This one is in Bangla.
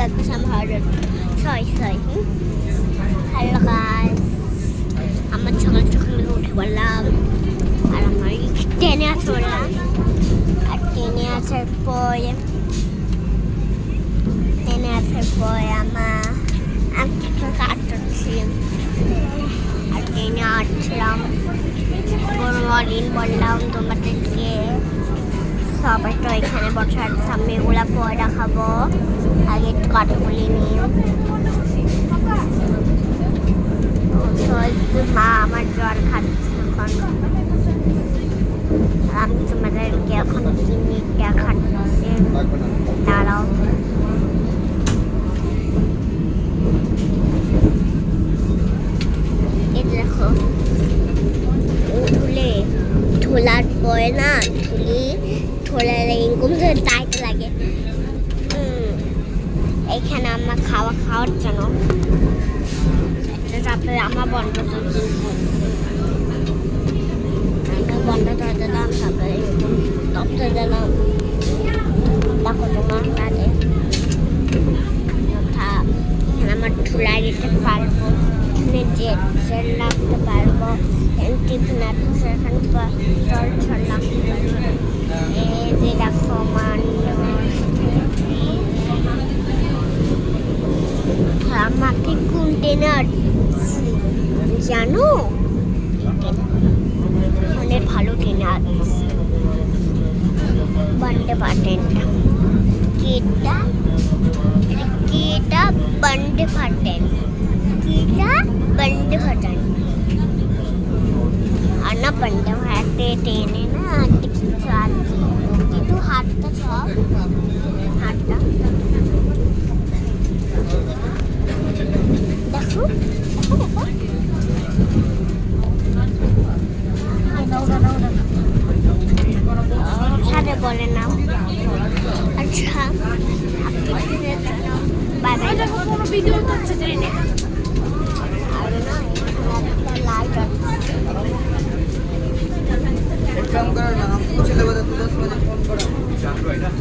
লাগছে আমার ছয় ছয় হ্যালো গাইস আমার সকাল সকালে উঠে বললাম আর আমার ট্রেনে আছে বললাম আর ট্রেনে আসার পরে আমার কিছু কাজ করছি আর ট্রেনে আসছিলাম গুড মর্নিং বললাম তোমাদেরকে সবাই তো এখানে বসে আছে আমি এগুলা পরে দেখাবো আগে একটু কথা বলে নিই মা আমার জ্বর খাচ্ছে এখন আমি তোমাদেরকে এখন কিনে দেখাচ্ছি দাঁড়াও এই দেখো ধুলার পরে না ধুলে এরকম ধরে টাইট লাগে এখানে আমার খাওয়ার জন্য তারপরে আমার বন্ধ দরজা দিলাম তারপরে দরজা দিলাম দেখো তোমার কাছে এখানে আমার ধুলাই দিতে পারবো জেল রাখতে পারবো টিফিন আছে এখানে জল ছড়লাম এই যে দেখো আমাকে কন্টেনার জানো অনেক ভালো ট্রেনার বন্ডে বাটেন কেটা বন্ডে বাটেন बंडे फटन और ना बंडे फटे टेने ना तो हाथ का छाप देखो सारे बोले ना अच्छा बाय बाय वीडियो तो अच्छे से